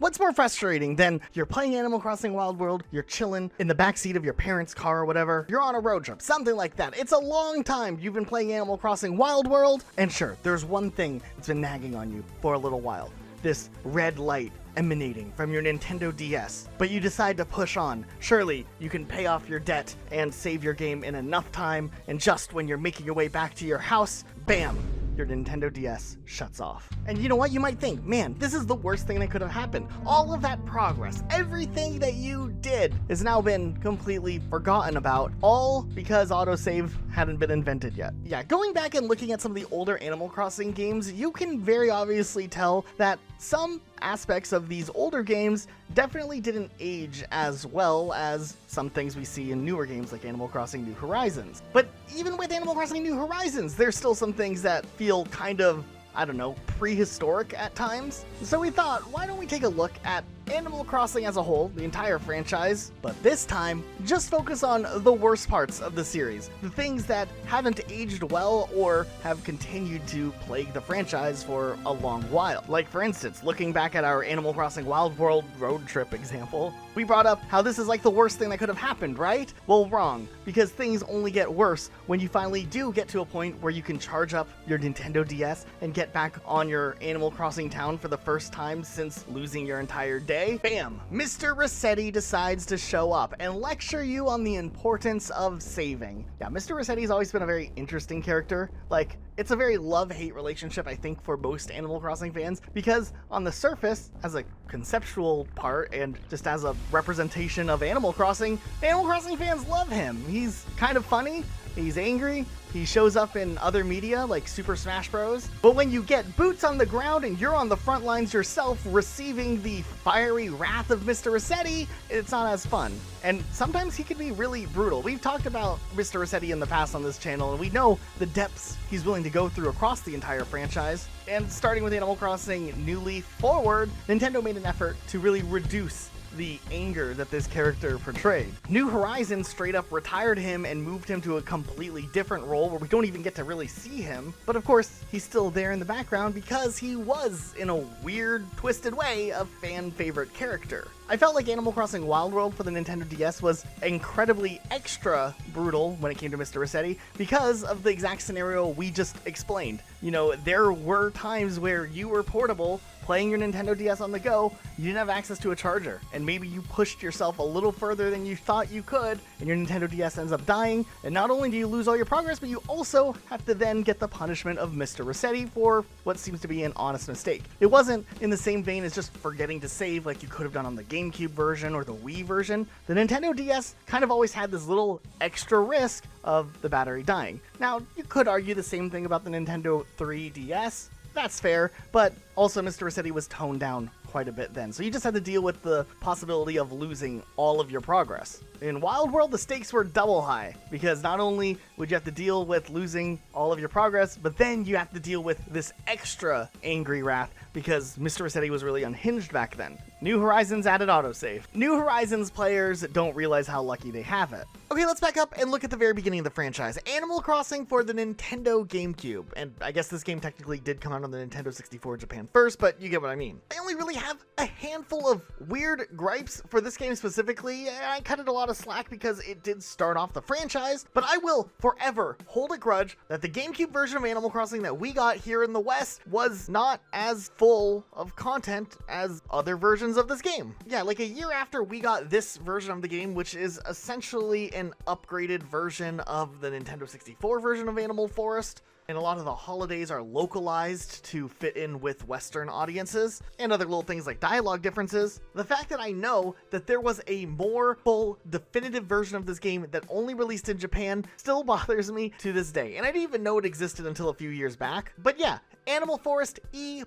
What's more frustrating than you're playing Animal Crossing Wild World, you're chilling in the backseat of your parents' car or whatever, you're on a road trip, something like that. It's a long time you've been playing Animal Crossing Wild World, and sure, there's one thing that's been nagging on you for a little while. This red light emanating from your Nintendo DS, but you decide to push on. Surely you can pay off your debt and save your game in enough time, and just when you're making your way back to your house, bam, your Nintendo DS shuts off. And you know what? You might think, man, this is the worst thing that could have happened. All of that progress, everything that you did has now been completely forgotten about, all because autosave hadn't been invented yet. Yeah, going back and looking at some of the older Animal Crossing games, you can very obviously tell that some aspects of these older games definitely didn't age as well as some things we see in newer games like Animal Crossing New Horizons. But even with Animal Crossing New Horizons, there's still some things that feel kind of, I don't know, prehistoric at times. So we thought, why don't we take a look at Animal Crossing as a whole, the entire franchise, but this time, just focus on the worst parts of the series, the things that haven't aged well or have continued to plague the franchise for a long while. Like for instance, looking back at our Animal Crossing Wild World road trip example, we brought up how this is like the worst thing that could have happened, right? Well, wrong, because things only get worse when you finally do get to a point where you can charge up your Nintendo DS and get back on your Animal Crossing town for the first time since losing your entire day. Bam! Mr. Resetti decides to show up and lecture you on the importance of saving. Yeah, Mr. Resetti's always been a very interesting character. Like, it's a very love-hate relationship, I think, for most Animal Crossing fans, because on the surface, as a conceptual part and just as a representation of Animal Crossing fans love him. He's kind of funny, he's angry, he shows up in other media like Super Smash Bros. But when you get boots on the ground and you're on the front lines yourself receiving the fiery wrath of Mr. Resetti, it's not as fun. And sometimes he can be really brutal. We've talked about Mr. Resetti in the past on this channel, and we know the depths he's willing to go through across the entire franchise. And starting with Animal Crossing New Leaf forward, Nintendo made an effort to really reduce the anger that this character portrayed. New Horizons straight up retired him and moved him to a completely different role where we don't even get to really see him, but of course he's still there in the background because he was, in a weird, twisted way, a fan favorite character. I felt like Animal Crossing Wild World for the Nintendo DS was incredibly extra brutal when it came to Mr. Resetti because of the exact scenario we just explained. You know, there were times where you were portable, playing your Nintendo DS on the go, you didn't have access to a charger, and maybe you pushed yourself a little further than you thought you could, and your Nintendo DS ends up dying, and not only do you lose all your progress, but you also have to then get the punishment of Mr. Resetti for what seems to be an honest mistake. It wasn't in the same vein as just forgetting to save like you could have done on the GameCube version or the Wii version. The Nintendo DS kind of always had this little extra risk of the battery dying. Now, you could argue the same thing about the Nintendo 3DS, that's fair, but also Mr. Resetti was toned down quite a bit then, so you just had to deal with the possibility of losing all of your progress. In Wild World, the stakes were double high, because not only would you have to deal with losing all of your progress, but then you have to deal with this extra angry wrath, because Mr. Resetti was really unhinged back then. New Horizons added autosave. New Horizons players don't realize how lucky they have it. Okay, let's back up and look at the very beginning of the franchise. Animal Crossing for the Nintendo GameCube. And I guess this game technically did come out on the Nintendo 64 in Japan first, but you get what I mean. I only really have a handful of weird gripes for this game specifically. I cut it a lot of slack because it did start off the franchise, but I will forever hold a grudge that the GameCube version of Animal Crossing that we got here in the West was not as full of content as other versions of this game. Yeah, like a year after we got this version of the game, which is essentially an upgraded version of the Nintendo 64 version of Animal Forest, and a lot of the holidays are localized to fit in with Western audiences, and other little things like dialogue differences. The fact that I know that there was a more full, definitive version of this game that only released in Japan still bothers me to this day, and I didn't even know it existed until a few years back. But yeah, Animal Forest E+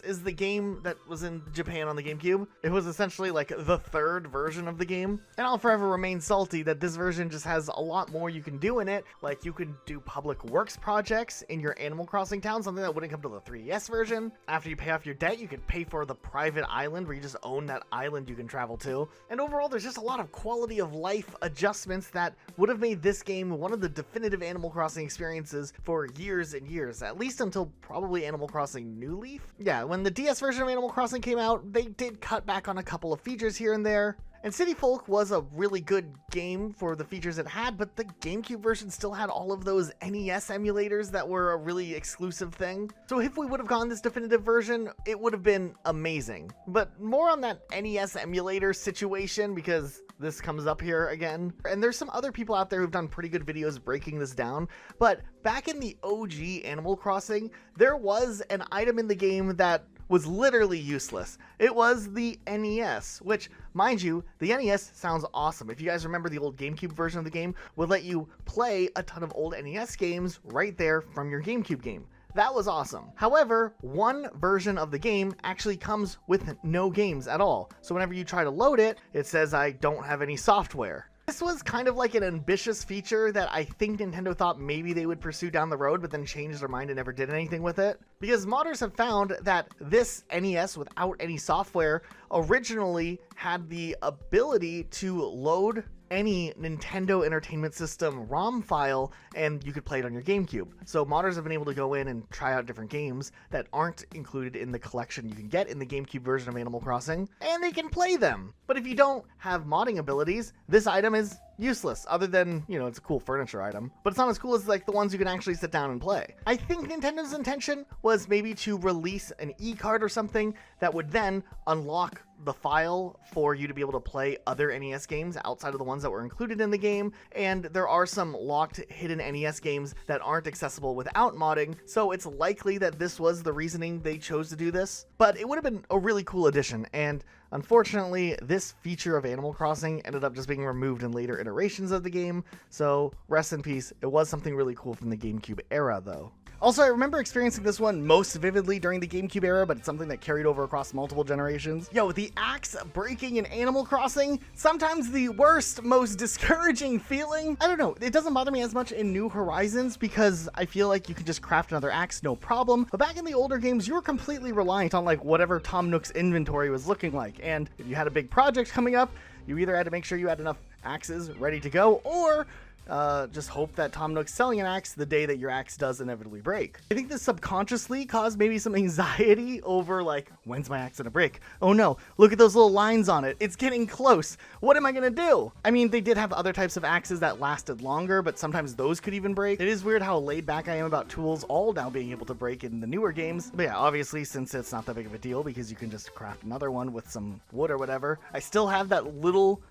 is the game that was in Japan on the GameCube. It was essentially like the third version of the game, and I'll forever remain salty that this version just has a lot more you can do in it. Like, you can do public works projects in your Animal Crossing town, something that wouldn't come to the 3DS version. After you pay off your debt, you could pay for the private island where you just own that island you can travel to. And overall, there's just a lot of quality of life adjustments that would have made this game one of the definitive Animal Crossing experiences for years and years, at least until probably probably Animal Crossing New Leaf. Yeah, when the DS version of Animal Crossing came out, they did cut back on a couple of features here and there. And City Folk was a really good game for the features it had, but the GameCube version still had all of those NES emulators that were a really exclusive thing. So if we would have gotten this definitive version, it would have been amazing. But more on that NES emulator situation, because this comes up here again. And there's some other people out there who've done pretty good videos breaking this down. But back in the OG Animal Crossing, there was an item in the game that was literally useless. It was the NES, which, mind you, the NES sounds awesome. If you guys remember, the old GameCube version of the game would let you play a ton of old NES games right there from your GameCube game. That was awesome. However, one version of the game actually comes with no games at all. So whenever you try to load it, it says, I don't have any software. This was kind of like an ambitious feature that I think Nintendo thought maybe they would pursue down the road, but then changed their mind and never did anything with it. Because modders have found that this NES without any software originally had the ability to load any Nintendo Entertainment System ROM file, and you could play it on your GameCube. So modders have been able to go in and try out different games that aren't included in the collection you can get in the GameCube version of Animal Crossing, and they can play them. But if you don't have modding abilities, this item is useless, other than, you know, it's a cool furniture item, but it's not as cool as like the ones you can actually sit down and play. I think Nintendo's intention was maybe to release an e-card or something that would then unlock the file for you to be able to play other NES games outside of the ones that were included in the game, and there are some locked hidden NES games that aren't accessible without modding, so it's likely that this was the reasoning they chose to do this. But it would have been a really cool addition, and unfortunately, this feature of Animal Crossing ended up just being removed in later iterations of the game, so rest in peace. It was something really cool from the GameCube era, though. Also, I remember experiencing this one most vividly during the GameCube era, but it's something that carried over across multiple generations. Yo, the axe breaking in Animal Crossing, sometimes the worst, most discouraging feeling. I don't know, it doesn't bother me as much in New Horizons because I feel like you can just craft another axe, no problem. But back in the older games, you were completely reliant on like whatever Tom Nook's inventory was looking like. And if you had a big project coming up, you either had to make sure you had enough axes ready to go, or just hope that Tom Nook's selling an axe the day that your axe does inevitably break. I think this subconsciously caused maybe some anxiety over like, when's my axe gonna break? Oh no, look at those little lines on it. It's getting close. What am I gonna do? I mean, they did have other types of axes that lasted longer, but sometimes those could even break. It is weird how laid back I am about tools all now being able to break in the newer games. But yeah, obviously, since it's not that big of a deal because you can just craft another one with some wood or whatever, I still have that little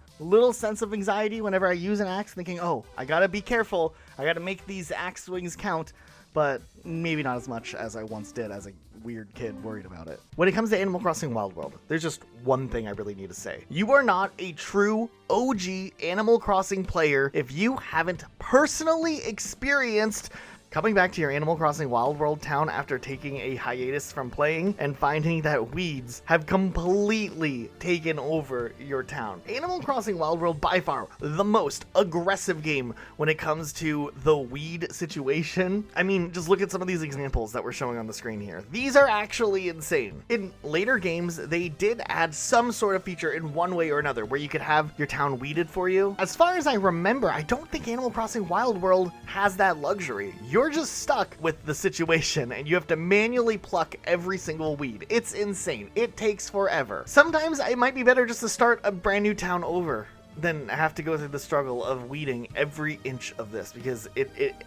sense of anxiety whenever I use an axe, thinking, oh, I gotta be careful, I gotta make these axe swings count, but maybe not as much as I once did as a weird kid worried about it. When it comes to Animal Crossing Wild World, there's just one thing I really need to say. You are not a true OG Animal Crossing player if you haven't personally experienced coming back to your Animal Crossing Wild World town after taking a hiatus from playing and finding that weeds have completely taken over your town. Animal Crossing Wild World, by far the most aggressive game when it comes to the weed situation. I mean, just look at some of these examples that we're showing on the screen here. These are actually insane. In later games, they did add some sort of feature in one way or another where you could have your town weeded for you. As far as I remember, I don't think Animal Crossing Wild World has that luxury. You're just stuck with the situation and you have to manually pluck every single weed. It's insane. It takes forever. Sometimes it might be better just to start a brand new town over than have to go through the struggle of weeding every inch of this, because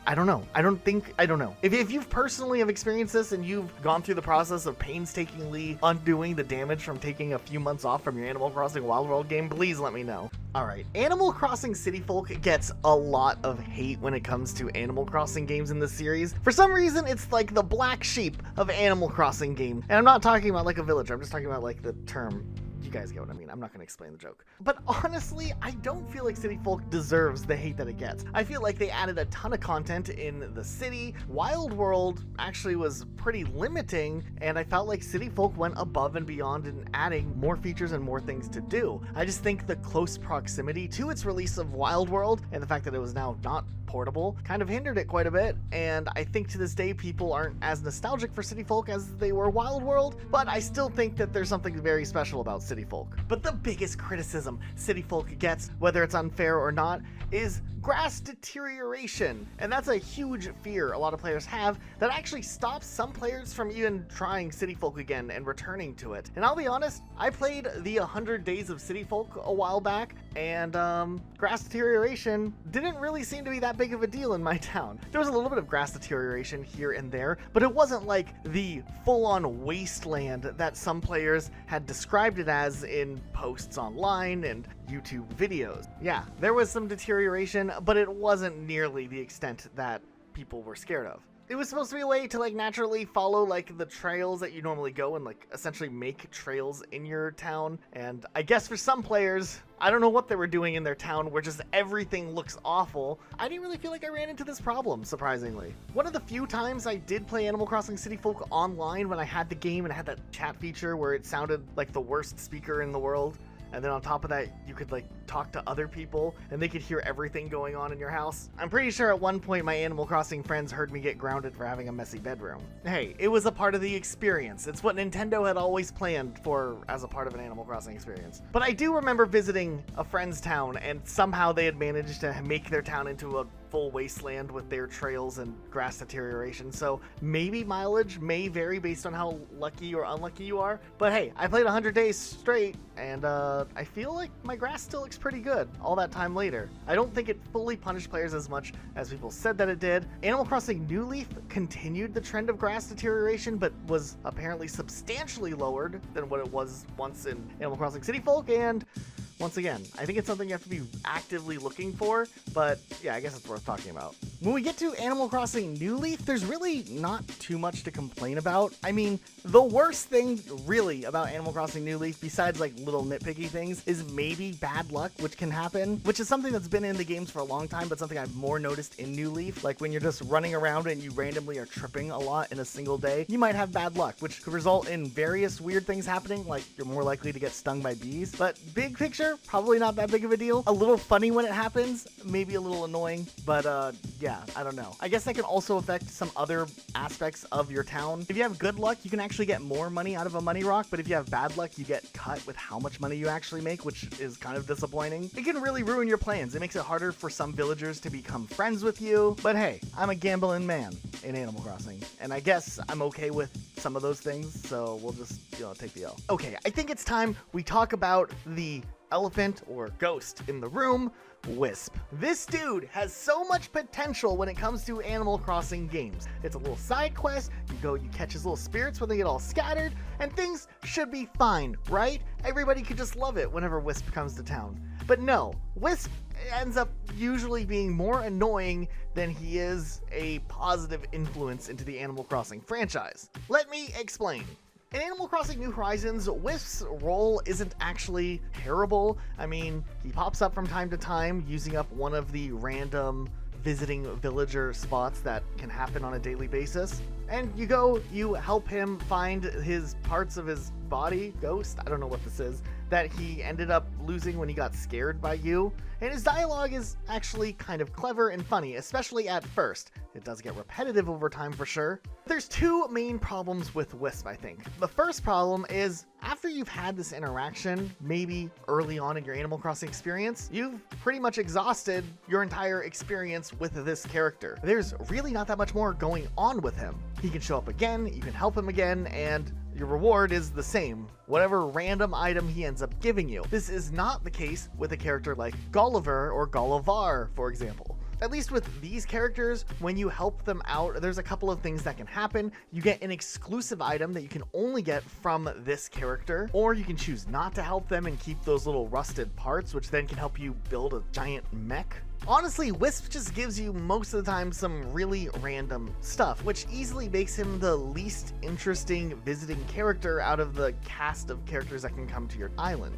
I don't know. I don't know. If you've personally have experienced this and you've gone through the process of painstakingly undoing the damage from taking a few months off from your Animal Crossing Wild World game, please let me know. Alright, Animal Crossing City Folk gets a lot of hate when it comes to Animal Crossing games in this series. For some reason, it's like the black sheep of Animal Crossing game. And I'm not talking about like a villager, I'm just talking about like the term. You guys get what I mean. I'm not going to explain the joke. But honestly, I don't feel like City Folk deserves the hate that it gets. I feel like they added a ton of content in the city. Wild World actually was pretty limiting, and I felt like City Folk went above and beyond in adding more features and more things to do. I just think the close proximity to its release of Wild World and the fact that it was now not portable kind of hindered it quite a bit, and I think to this day people aren't as nostalgic for City Folk as they were Wild World, but I still think that there's something very special about City Folk. But the biggest criticism City Folk gets, whether it's unfair or not, is grass deterioration. And that's a huge fear a lot of players have that actually stops some players from even trying City Folk again and returning to it. And I'll be honest, I played the 100 Days of City Folk a while back, and grass deterioration didn't really seem to be that big of a deal in my town. There was a little bit of grass deterioration here and there, but it wasn't like the full-on wasteland that some players had described it as in posts online and YouTube videos. Yeah, there was some deterioration, but it wasn't nearly the extent that people were scared of. It was supposed to be a way to like naturally follow like the trails that you normally go and like essentially make trails in your town. And I guess for some players, I don't know what they were doing in their town where just everything looks awful. I didn't really feel like I ran into this problem, surprisingly. One of the few times I did play Animal Crossing City Folk online when I had the game and I had that chat feature where it sounded like the worst speaker in the world. And then on top of that, you could like talk to other people and they could hear everything going on in your house. I'm pretty sure at one point my Animal Crossing friends heard me get grounded for having a messy bedroom. Hey, it was a part of the experience. It's what Nintendo had always planned for as a part of an Animal Crossing experience. But I do remember visiting a friend's town and somehow they had managed to make their town into a full wasteland with their trails and grass deterioration. So maybe mileage may vary based on how lucky or unlucky you are. But hey, I played 100 days straight and I feel like my grass still looks pretty good all that time later. I don't think it fully punished players as much as people said that it did. Animal Crossing New Leaf continued the trend of grass deterioration, but was apparently substantially lowered than what it was once in Animal Crossing City Folk. And once again, I think it's something you have to be actively looking for, but yeah, I guess it's worth talking about. When we get to Animal Crossing New Leaf, there's really not too much to complain about. I mean, the worst thing really about Animal Crossing New Leaf, besides like little nitpicky things, is maybe bad luck, which can happen, which is something that's been in the games for a long time, but something I've more noticed in New Leaf. Like when you're just running around and you randomly are tripping a lot in a single day, you might have bad luck, which could result in various weird things happening, like you're more likely to get stung by bees. But big picture, probably not that big of a deal. A little funny when it happens, maybe a little annoying, but yeah, I don't know. I guess that can also affect some other aspects of your town. If you have good luck, you can actually get more money out of a money rock, but if you have bad luck, you get cut with how much money you actually make, which is kind of disappointing. It can really ruin your plans. It makes it harder for some villagers to become friends with you, but hey, I'm a gambling man in Animal Crossing, and I guess I'm okay with some of those things, so we'll just, take the L. Okay, I think it's time we talk about the elephant or ghost in the room, Wisp. This dude has so much potential when it comes to Animal Crossing games. It's a little side quest, you catch his little spirits when they get all scattered, and things should be fine, right? Everybody could just love it whenever Wisp comes to town. But no, Wisp ends up usually being more annoying than he is a positive influence into the Animal Crossing franchise. Let me explain. In Animal Crossing New Horizons, Wisp's role isn't actually terrible. I mean, he pops up from time to time using up one of the random visiting villager spots that can happen on a daily basis. And you help him find his parts of his body, ghost, I don't know what this is, that he ended up losing when he got scared by you. And his dialogue is actually kind of clever and funny, especially at first. It does get repetitive over time for sure. There's two main problems with Wisp, I think. The first problem is after you've had this interaction, maybe early on in your Animal Crossing experience, you've pretty much exhausted your entire experience with this character. There's really not that much more going on with him. He can show up again, you can help him again, and your reward is the same, whatever random item he ends up giving you. This is not the case with a character like Gulliver or Gullivar, for example. At least with these characters, when you help them out, there's a couple of things that can happen. You get an exclusive item that you can only get from this character, or you can choose not to help them and keep those little rusted parts, which then can help you build a giant mech. Honestly, Wisp just gives you most of the time some really random stuff, which easily makes him the least interesting visiting character out of the cast of characters that can come to your island.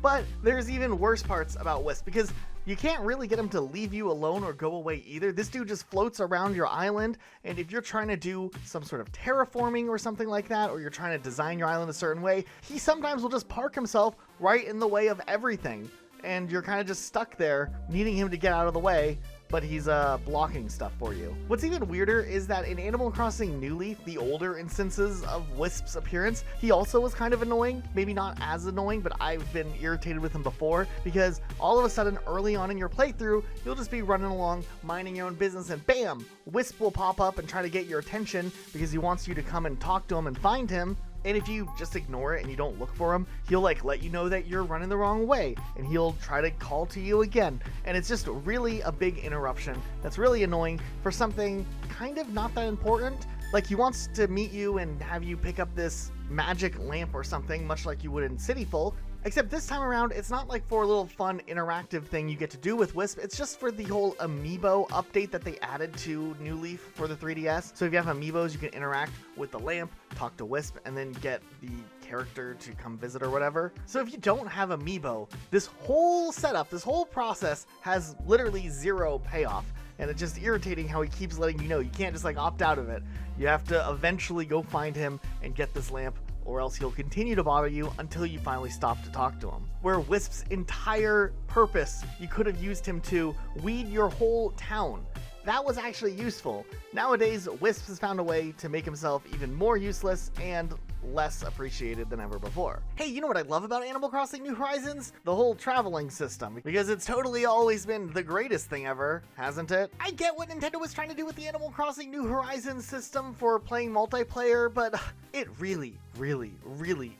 But there's even worse parts about Wisp, because you can't really get him to leave you alone or go away either. This dude just floats around your island, and if you're trying to do some sort of terraforming or something like that, or you're trying to design your island a certain way, he sometimes will just park himself right in the way of everything. And you're kind of just stuck there needing him to get out of the way, but he's blocking stuff for you. What's even weirder is that in Animal Crossing New Leaf, the older instances of Wisp's appearance, he also was kind of annoying. Maybe not as annoying, but I've been irritated with him before, because all of a sudden early on in your playthrough, you'll just be running along, minding your own business, and bam, Wisp will pop up and try to get your attention because he wants you to come and talk to him and find him. And if you just ignore it and you don't look for him, he'll like let you know that you're running the wrong way, and he'll try to call to you again. And it's just really a big interruption that's really annoying for something kind of not that important. Like, he wants to meet you and have you pick up this magic lamp or something, much like you would in Cityful. Except this time around, it's not like for a little fun interactive thing you get to do with Wisp. It's just for the whole amiibo update that they added to New Leaf for the 3DS. So if you have amiibos, you can interact with the lamp, talk to Wisp, and then get the character to come visit or whatever. So if you don't have amiibo, this whole setup, this whole process has literally zero payoff. And it's just irritating how he keeps letting you know you can't just like opt out of it. You have to eventually go find him and get this lamp, or else he'll continue to bother you until you finally stop to talk to him. Where Wisp's entire purpose, you could have used him to weed your whole town. That was actually useful. Nowadays, Wisp has found a way to make himself even more useless and less appreciated than ever before. Hey, you know what I love about Animal Crossing New Horizons? The whole traveling system, because it's totally always been the greatest thing ever, hasn't it? I get what Nintendo was trying to do with the Animal Crossing New Horizons system for playing multiplayer, but it really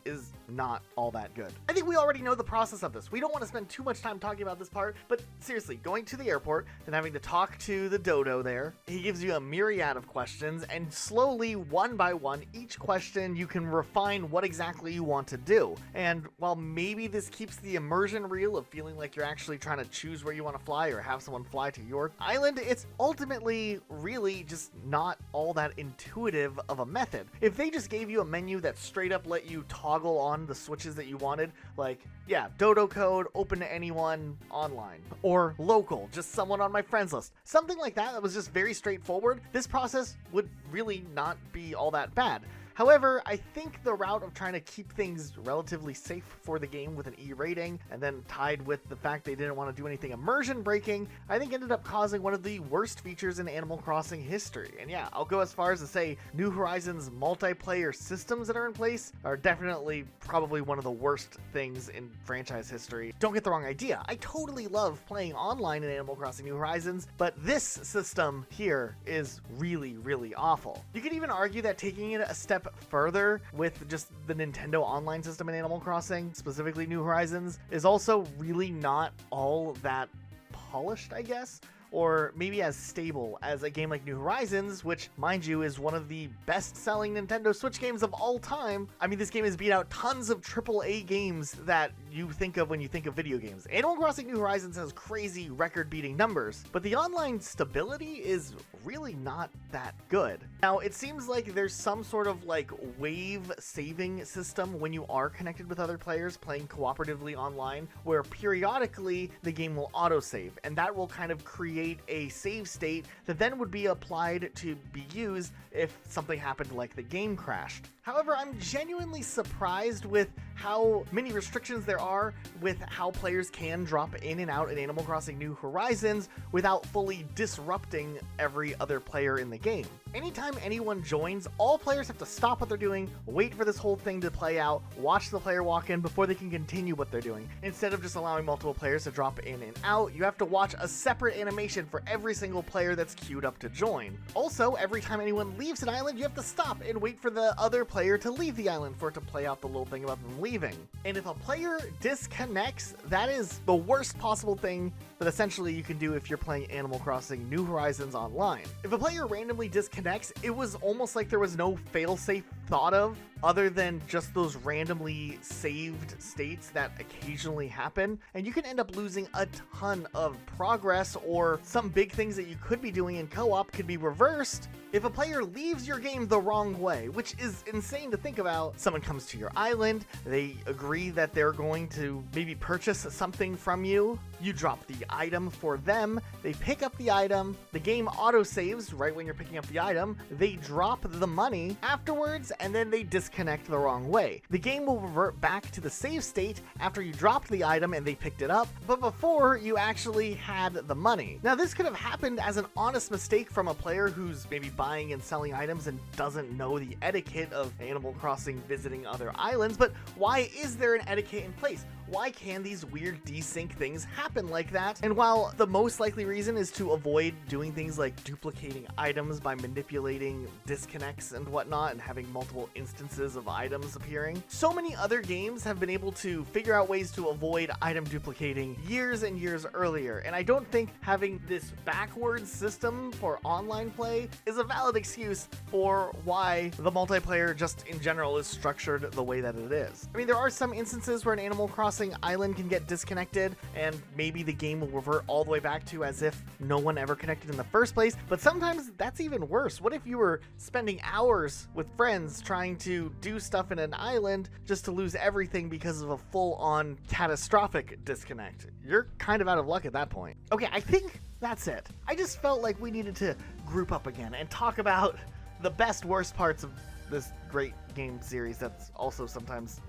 is not all that good. I think we already know the process of this. We don't want to spend too much time talking about this part, but seriously, going to the airport and having to talk to the dodo there, he gives you a myriad of questions, and slowly, one by one, each question you can refine what exactly you want to do. And while maybe this keeps the immersion real of feeling like you're actually trying to choose where you want to fly or have someone fly to your island, it's ultimately really just not all that intuitive of a method. If they just gave you a menu that straight up let you toggle on the switches that you wanted, like, yeah, dodo code, open to anyone, online, or local, just someone on my friends list, something like that was just very straightforward, this process would really not be all that bad. However, I think the route of trying to keep things relatively safe for the game with an E rating, and then tied with the fact they didn't want to do anything immersion breaking, I think ended up causing one of the worst features in Animal Crossing history. And yeah, I'll go as far as to say New Horizons multiplayer systems that are in place are definitely probably one of the worst things in franchise history. Don't get the wrong idea, I totally love playing online in Animal Crossing New Horizons, but this system here is really awful. You could even argue that taking it a step further with just the Nintendo online system in Animal Crossing, specifically New Horizons, is also really not all that polished, I guess, or maybe as stable as a game like New Horizons, which, mind you, is one of the best-selling Nintendo Switch games of all time. I mean, this game has beat out tons of AAA games that you think of when you think of video games. Animal Crossing New Horizons has crazy record-beating numbers, but the online stability is really not that good. Now, it seems like there's some sort of like wave saving system when you are connected with other players playing cooperatively online, where periodically the game will autosave, and that will kind of create a save state that then would be applied to be used if something happened like the game crashed. However, I'm genuinely surprised with how many restrictions there are with how players can drop in and out in Animal Crossing New Horizons without fully disrupting every other player in the game. Anytime anyone joins, all players have to stop what they're doing, wait for this whole thing to play out, watch the player walk in before they can continue what they're doing. Instead of just allowing multiple players to drop in and out, you have to watch a separate animation for every single player that's queued up to join. Also, every time anyone leaves an island, you have to stop and wait for the other player to leave the island for it to play out the little thing about them leaving. And if a player disconnects, that is the worst possible thing that essentially you can do if you're playing Animal Crossing New Horizons online. If a player randomly disconnects, it was almost like there was no failsafe thought of other than just those randomly saved states that occasionally happen, and you can end up losing a ton of progress, or some big things that you could be doing in co-op could be reversed if a player leaves your game the wrong way, which is insane to think about. Someone comes to your island, they agree that they're going to maybe purchase something from you. You drop the item for them, they pick up the item, the game auto-saves right when you're picking up the item, they drop the money afterwards, and then they disconnect the wrong way. The game will revert back to the save state after you dropped the item and they picked it up, but before you actually had the money. Now this could have happened as an honest mistake from a player who's maybe buying and selling items and doesn't know the etiquette of Animal Crossing visiting other islands, but why is there an etiquette in place? Why can these weird desync things happen like that? And while the most likely reason is to avoid doing things like duplicating items by manipulating disconnects and whatnot and having multiple instances of items appearing, so many other games have been able to figure out ways to avoid item duplicating years and years earlier. And I don't think having this backwards system for online play is a valid excuse for why the multiplayer just in general is structured the way that it is. I mean, there are some instances where an Animal Crossing island can get disconnected and maybe the game will revert all the way back to as if no one ever connected in the first place, but sometimes that's even worse. What if you were spending hours with friends trying to do stuff in an island just to lose everything because of a full-on catastrophic disconnect? You're kind of out of luck at that point. Okay, I think that's it. I just felt like we needed to group up again and talk about the best, worst parts of this great game series that's also sometimes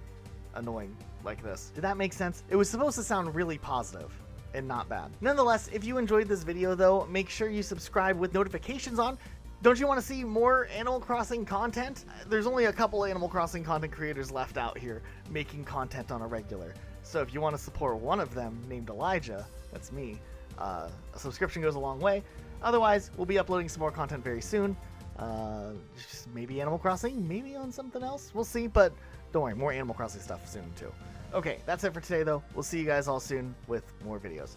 annoying like this. Did that make sense? It was supposed to sound really positive and not bad. Nonetheless, if you enjoyed this video though, make sure you subscribe with notifications on. Don't you want to see more Animal Crossing content? There's only a couple Animal Crossing content creators left out here making content on a regular. So if you want to support one of them named Elijah, that's me, a subscription goes a long way. Otherwise, we'll be uploading some more content very soon. Just maybe Animal Crossing, maybe on something else. We'll see, but don't worry, more Animal Crossing stuff soon too. Okay, that's it for today though. We'll see you guys all soon with more videos.